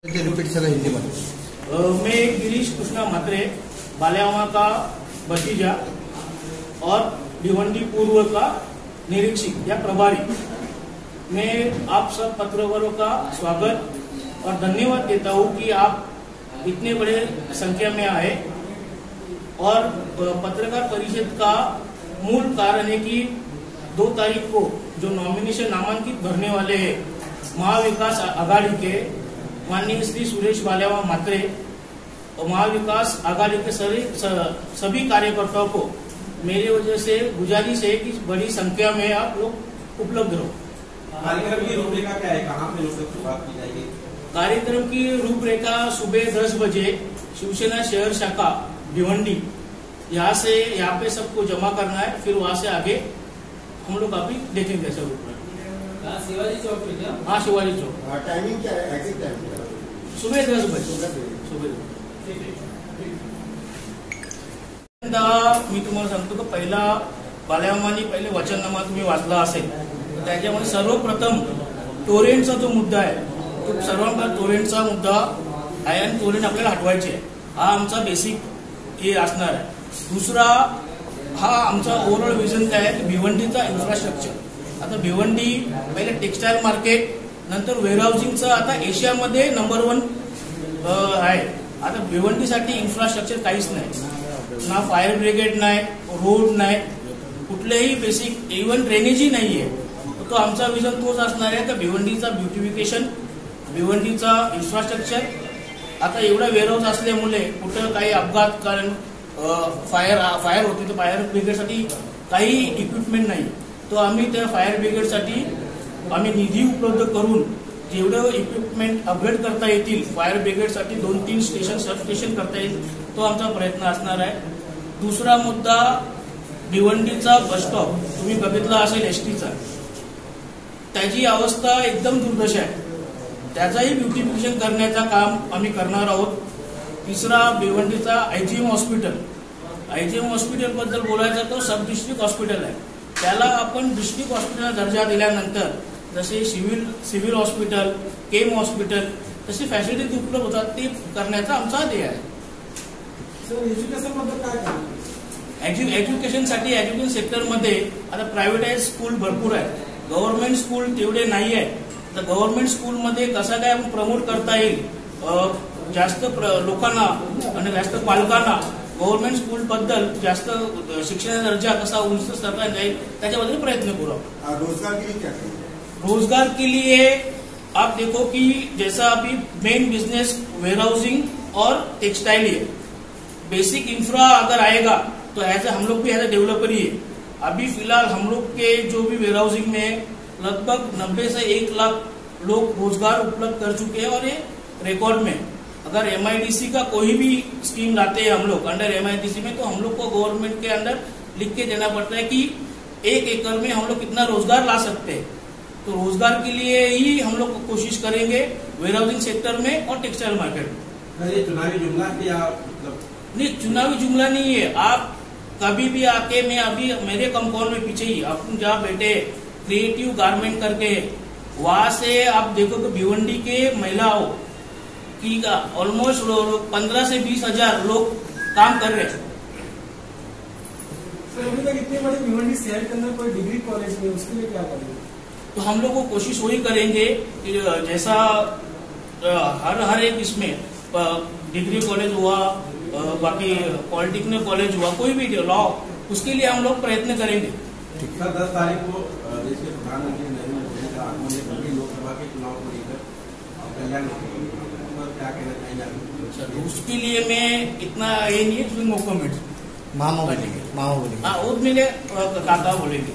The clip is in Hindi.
रिपीट सर हिंदी में। मैं गिरीश कृष्णा म्हात्रे, बाल्यामा का भतीजा और भिवंडी पूर्व का निरीक्षक या प्रभारी। मैं आप सब पत्रकारों का स्वागत और धन्यवाद देता हूं कि आप इतने बड़े संख्या में आए। और पत्रकार परिषद का मूल कारण है कि 2 तारीख को जो नॉमिनेशन नामांकित भरने वाले हैं महाविकास आघाड़ी के माननीय श्री सुरेश बाल्यामा म्हात्रे और महाविकास आघाड़ी के सभी कार्यकर्ताओं को मेरी वजह से गुजारिश है कि बड़ी संख्या में आप लोग उपलब्ध रहो। कार्यक्रम की रूपरेखा क्या है, कहाँ पे शुरुआत की जाएगी? कार्यक्रम की रूपरेखा सुबह 10 बजे शिवसेना शहर शाखा भिवंडी यहाँ पे सबको जमा करना है। फिर वहाँ से आगे हम लोग अभी देखेंगे सर ऊपर। शिवाजी चौक पे क्या? हाँ, शिवाजी चौक। टाइमिंग क्या है, एग्जैक्ट टाइमिंग? सुबह 10 बजे। मी तुम्हाला सांगतो की पहिला बाल्यामानी पहिले वचननामा तुम्ही वाचला असेल, त्याच्यामध्ये सर्वप्रथम टोरेंटचा जो मुद्दा आहे तो सर्वांना टोरेंटचा मुद्दा आहे आणि टोरेंट आपल्याला हटवायचे आहे। हा आमचा बेसिक हे असणार आहे। दुसरा हा आमचा ओव्हरऑल विजन काय आहे की भिवंडीचा इन्फ्रास्ट्रक्चर। आता भिवंडी पहिले टेक्सटाईल मार्केट, नंतर वेअरहाऊसिंगचं आता एशियामध्ये नंबर 1 आहे। आता भिवंडीसाठी इन्फ्रास्ट्रक्चर काहीच नाही, ना फायर ब्रिगेड नाही, रोड नाही, कुठलेही बेसिक इव्हन ड्रेनेजही नाहीये। तो आमचा विजन तोच असणार आहे की भिवंडीचा ब्युटिफिकेशन, भिवंडीचा इन्फ्रास्ट्रक्चर। आता एवढा वेअरहाऊस असल्यामुळे कुठं काही अपघात, कारण फायर होते तर फायर ब्रिगेडसाठी काही इक्विपमेंट नाही, तो आम्ही त्या फायर ब्रिगेडसाठी आम्ही निधी उपलब्ध करून जेवढं इक्विपमेंट अपग्रेड करता येतील फायर ब्रिगेडसाठी 2-3 स्टेशन सब स्टेशन करता येईल, तो आमचा प्रयत्न असणार आहे। दुसरा मुद्दा भिवंडीचा बस स्टॉप तुम्ही बघितला असेल एसटीचा, त्याची अवस्था एकदम दुर्दशा आहे, त्याचाही ब्युटिफिकेशन करण्याचा काम आम्ही करणार आहोत। तिसरा भिवंडीचा आयजीएम हॉस्पिटल बद्दल बोलायचं तो सब डिस्ट्रिक्ट हॉस्पिटल आहे, त्याला आपण डिस्ट्रिक्ट हॉस्पिटल दर्जा दिल्यानंतर जसे सिव्हिल हॉस्पिटल, केम हॉस्पिटल तसे फॅसिलिटीज उपलब्ध होतात ते करण्याचा आमचा ध्येय आहे। सर एज्युकेशन बद्दल काय आहे? एज्युकेशनसाठी एज्युकेशन सेक्टरमध्ये आता प्रायव्हेटाइज स्कूल भरपूर आहे, गव्हर्नमेंट स्कूल तेवढे नाही आहे। तर गव्हर्नमेंट स्कूलमध्ये कसं काय आपण प्रमोट करता येईल, जास्त लोकांना आणि जास्त पालकांना गव्हर्नमेंट स्कूल बद्दल जास्त शिक्षणाचा दर्जा कसा उंच करता येईल त्याच्याबद्दल प्रयत्न करू। रोजगार के लिए आप देखो कि जैसा अभी मेन बिजनेस वेयरहाउसिंग और टेक्सटाइल है, बेसिक इंफ्रा अगर आएगा तो ऐसे हम लोग भी एज ए डेवलपर ही है। अभी फिलहाल हम लोग के जो भी वेयरहाउसिंग में लगभग 90 से 1 लाख लोग रोजगार उपलब्ध कर चुके हैं। और ये रिकॉर्ड में अगर MIDC का कोई भी स्कीम लाते हैं हम लोग अंडर MIDC में, तो हम लोग को गवर्नमेंट के अंदर लिख के देना पड़ता है कि 1 एकड़ में हम लोग कितना रोजगार ला सकते हैं। तो रोजगार के लिए ही हम लोग कोशिश करेंगे वेयरहाउसिंग सेक्टर में और टेक्सटाइल मार्केट में। ये चुनावी जुमला या मतलब नहीं, चुनावी जुमला नहीं है। आप कभी भी आके, मैं अभी मेरे कंपाउंड में पीछे ही अपन जहाँ बैठे क्रिएटिव गारमेंट करके, वहां से आप देखो कि भिवंडी के महिलाओं की ऑलमोस्ट 15 से 20 हजार लोग काम कर रहे हैं। सर अभी तक इतने बड़े भिवंडी शहर के अंदर कोई डिग्री कॉलेज नहीं, उसके लिए क्या करेंगे? तो हम लोग को कोशिश वही करेंगे कि जैसा हर एक इसमें डिग्री कॉलेज हुआ, बाकी पॉलिटेक्निक कॉलेज हुआ, कोई भी लॉ, उसके लिए हम लोग प्रयत्न करेंगे। सर 10 तारीख को देश के प्रधानमंत्री नरेंद्र मोदी का आगमन है, बल्कि लोकसभा के चुनाव को लेकर कल्याण क्या कहना चाहेंगे? उसके लिए मैं इतना ये नहीं है, नो कमेंट। मामा बोलेंगे। हाँ, वो मेरे काका बोलेंगे।